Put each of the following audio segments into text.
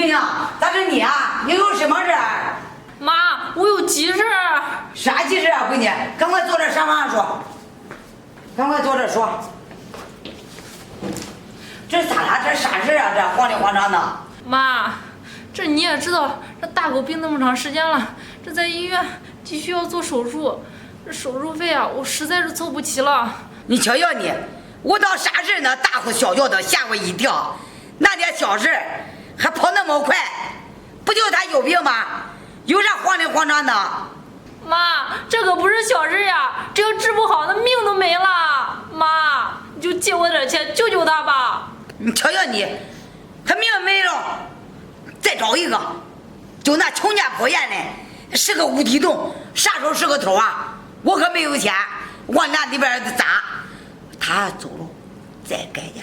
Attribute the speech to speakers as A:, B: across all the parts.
A: 姑娘，咋是你啊？你有什么事儿？
B: 妈，我有急事儿。
A: 啥急事啊，闺女？赶快坐这沙发上说。赶快坐这说。这咋了？这啥事啊？这慌里慌张的。
B: 妈，这你也知道，这大狗病那么长时间了，这在医院急需要做手术，这手术费啊，我实在是凑不齐了。
A: 你瞧瞧你，我当啥事呢？大呼小叫的，吓我一跳。那点小事还跑那么快，不就他有病吗？有啥慌里慌张的？
B: 妈，这可不是小事呀，这要治不好，那命都没了。妈，你就借我点钱救救他吧。
A: 你瞧瞧你，他命没了，再找一个，就那穷家破院的，是个无底洞，啥时候是个头啊？我可没有钱往那里边砸。他走了，再改家，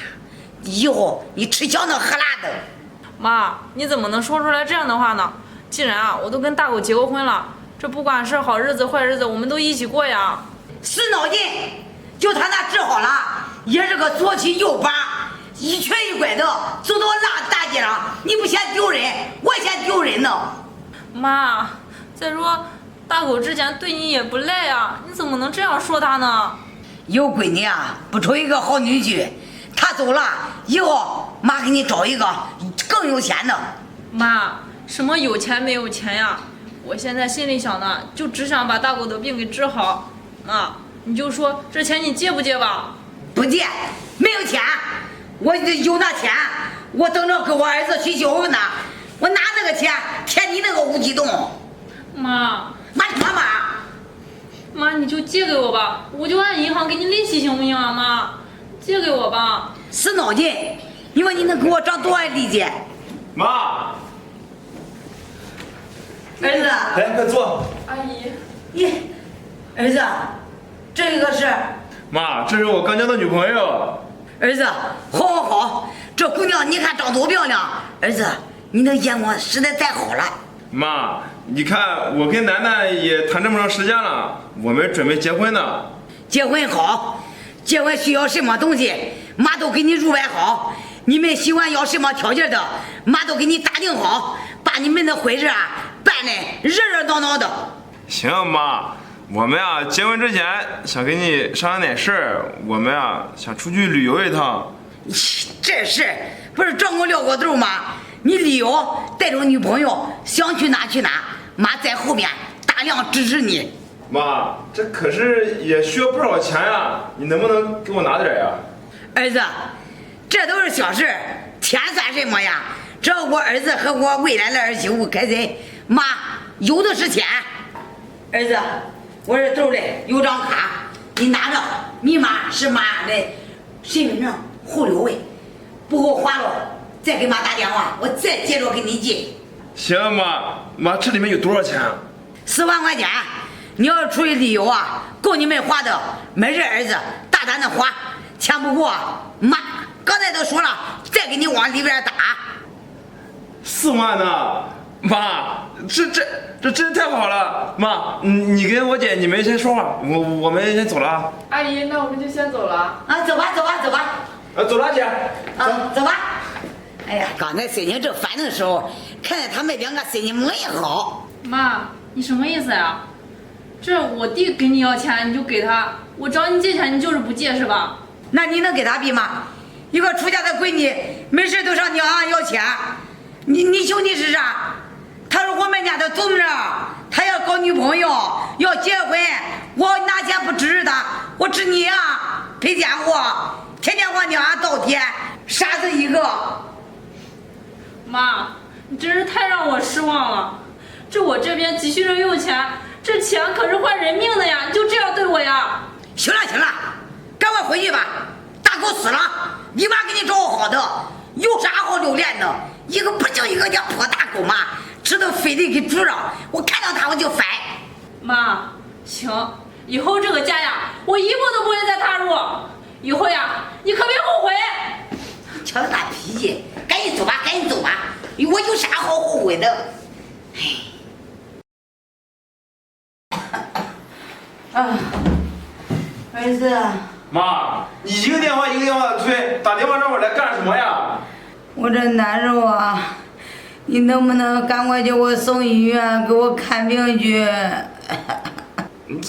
A: 以后你吃香的喝辣的。
B: 妈，你怎么能说出来这样的话呢？既然啊，我都跟大狗结过婚了，这不管是好日子坏日子，我们都一起过呀。
A: 死脑筋，就他那治好了，也是个左七右八，一瘸一拐的，走到大街上，你不嫌丢人，我嫌丢人呢。
B: 妈，再说大狗之前对你也不赖啊，你怎么能这样说他呢？
A: 有闺女啊，不愁一个好女婿。他走了以后，妈给你找一个更有钱的。
B: 妈，什么有钱没有钱呀？我现在心里想的就只想把大狗的病给治好。妈，你就说这钱你借不借吧？
A: 不借，没有钱。我有那钱，我等着给我儿子去结婚呢。我拿那个钱填你那个无底洞。
B: 妈，
A: 妈什么妈？
B: 妈，你就借给我吧，我就按银行给你利息，行不行啊？妈，借给我吧。
A: 死脑筋！你说你能给我涨多少利息？
C: 妈，
A: 儿子，
C: 来，快坐。
B: 阿姨，
A: 你儿子，这个是
C: 妈，这是我刚交的女朋友。
A: 儿子，好，这姑娘你看长多漂亮。儿子，你的眼光实在太好了。
C: 妈，你看我跟楠楠也谈这么长时间了，我们准备结婚呢。
A: 结婚好，结婚需要什么东西，妈都给你安排好。你们喜欢要什么条件的，妈都给你打听好，把你们的婚事啊办得热热闹闹的。
C: 行，妈，我们啊结婚之前想跟你商量点事儿，我们啊想出去旅游一趟。
A: 这事不是张过撂过豆吗？你旅游带着女朋友，想去哪去哪，妈在后面大量支持你。
C: 妈，这可是也需要不少钱呀，你能不能给我拿点呀？
A: 儿子，这都是小事，钱算什么呀？只要我儿子和我未来的儿媳妇开心，妈有的是钱。儿子，我这兜里有张卡，你拿着，密码是妈的身份证后6位，不给我划了，再给妈打电话，我再接着给你寄。
C: 行，妈，这里面有多少钱啊
A: ？4万块钱，你要是出去旅游啊，够你们花的。没事，儿子大胆的花，钱不够啊，妈刚才都说了，再给你往里边打。
C: 4万呢？妈，这真太好了！妈，你跟我姐你们先说话，我们先走了啊。
D: 阿姨，那我们就先走了。
A: 啊，走吧。
C: 走了，姐。
A: 啊，走吧。哎呀，刚才心情正烦的时候，看见他们两个心情美好。
B: 妈，你什么意思呀？这我弟给你要钱你就给他，我找你借钱你就是不借是吧？
A: 那你能给他比吗？一个出家的闺女，没事都上娘要钱，你兄弟是啥？他说我们家的宗人，他要搞女朋友，要结婚，我拿钱不支持他，我支你啊，赔钱货，天天往娘倒贴，傻子一个。
B: 妈，你真是太让我失望了。这我这边急需着用钱，这钱可是换人命的呀，你就这样对我呀？
A: 行了，赶快回去吧，大狗死了，你妈给你找好的，有啥好留恋的？一个不就一个叫破大狗嘛，吃的非得给煮上，我看到他我就烦。
B: 妈，行，以后这个家呀，我一步都不会再踏入。以后呀，你可别后悔。
A: 瞧他那脾气，赶紧走吧，我有啥好后悔的？啊，儿子，
C: 妈，你一个电话一个电话的催，打电话让我来干什么呀？
A: 我这难受啊，你能不能赶快叫我送医院给我看病去？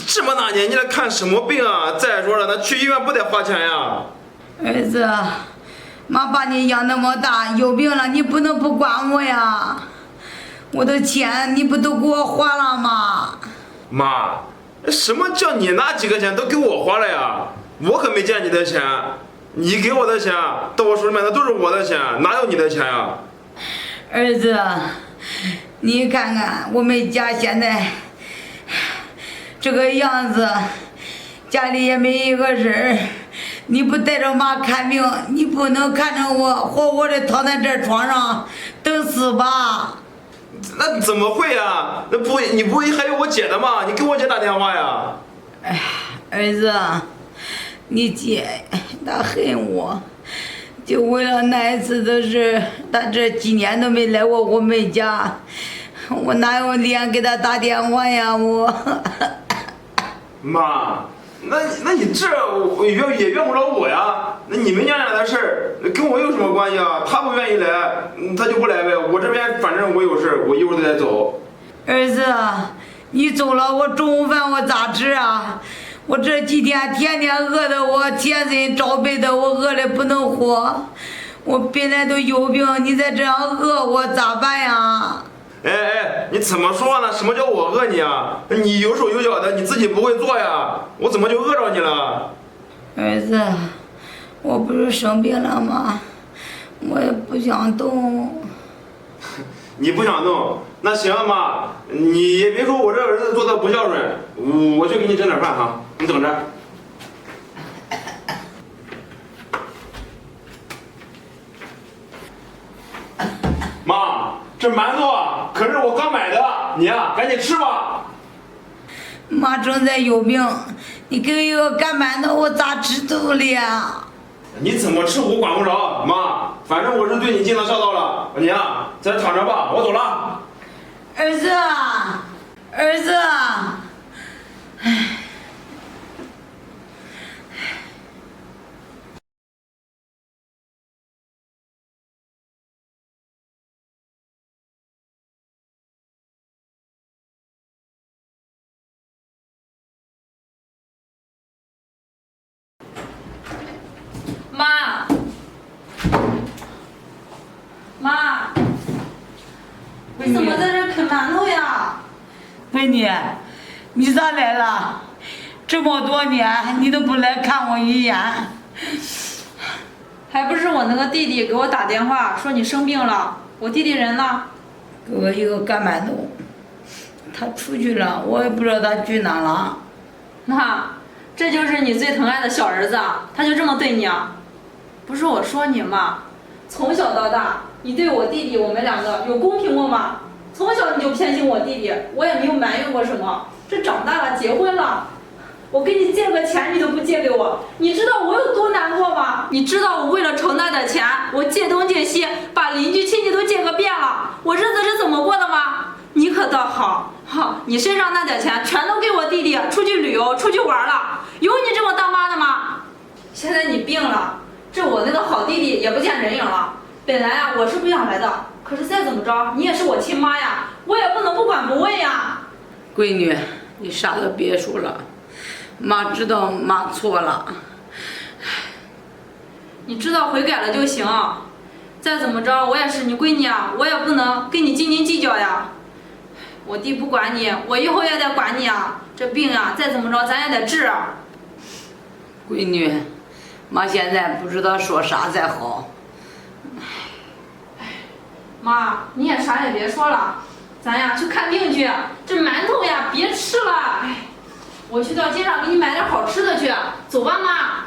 C: 这么大年纪了看什么病啊？再说了，那去医院不得花钱呀？
A: 儿子，妈把你养那么大，有病了你不能不管我呀！我的钱你不都给我花了吗？
C: 妈，什么叫你那几个钱都给我花了呀？我可没见你的钱，你给我的钱到我手里面的都是我的钱，哪有你的钱呀？
A: 儿子，你看看我们家现在这个样子，家里也没一个人，你不带着妈看病，你不能看着我活活的躺在这床上等死吧？
C: 那怎么会呀？那不，你不会还有我姐的吗？你给我姐打电话呀。
A: 哎，儿子，你姐她恨我，就为了那一次的事，她这几年都没来过我们家，我哪有脸给她打电话呀？我。
C: 妈，那你这也怨不着我呀。那你们娘俩的事儿跟我有什么关系啊？他不愿意来，他就不来呗。我这边反正我有事，我一会儿就得走。
A: 儿子，你走了，我中午饭我咋吃啊？我这几天天天饿的我全身着背的，我饿的不能活。我本来都有病，你再这样饿我咋办呀？
C: 哎，你怎么说话呢？什么叫我饿你啊？你有手有脚的，你自己不会做呀？我怎么就饿着你了？
A: 儿子，我不是生病了吗？我也不想动。
C: 你不想动？那行妈，你也别说我这儿子做的不孝顺，我去给你整点饭哈，你等着。妈，这馒头啊，可是我刚买的，你呀，赶紧吃吧。
A: 妈正在有病，你给我干馒头，我咋吃都了呀？
C: 你怎么吃我管不着，妈，反正我是对你尽了孝道了。你呀，在这躺着吧，我走了。
A: 儿子，儿子，唉。
B: 妈，妈，你怎么在这啃馒头呀？
A: 闺女，你咋来了？这么多年你都不来看我一眼。
B: 还不是我那个弟弟给我打电话说你生病了，我弟弟人呢？
A: 给我一个干馒头，他出去了，我也不知道他去哪了。
B: 妈，这就是你最疼爱的小儿子啊，他就这么对你啊？不是我说你嘛，从小到大，你对我弟弟我们两个有公平过吗？从小你就偏心我弟弟，我也没有埋怨过什么。这长大了，结婚了，我给你借个钱你都不借给我，你知道我有多难过吗？你知道我为了筹那点钱，我借东借西，把邻居亲戚都借个遍了，我日子是怎么过的吗？你可倒好，你身上那点钱全都给我弟弟出去旅游出去玩了，有你这么当妈的吗？现在你病了，这我那个好弟弟也不见人影了。本来啊我是不想来的，可是再怎么着你也是我亲妈呀，我也不能不管不问呀。
A: 闺女，你啥都别说了，妈知道妈错了。
B: 你知道悔改了就行，再怎么着我也是你闺女啊，我也不能跟你斤斤计较呀。我弟不管你，我以后也得管你啊。这病啊再怎么着咱也得治。
A: 闺女，妈现在不知道说啥才好。
B: 妈，你也啥也别说了，咱呀去看病去。这馒头呀别吃了，哎，我去到街上给你买点好吃的去。走吧，妈。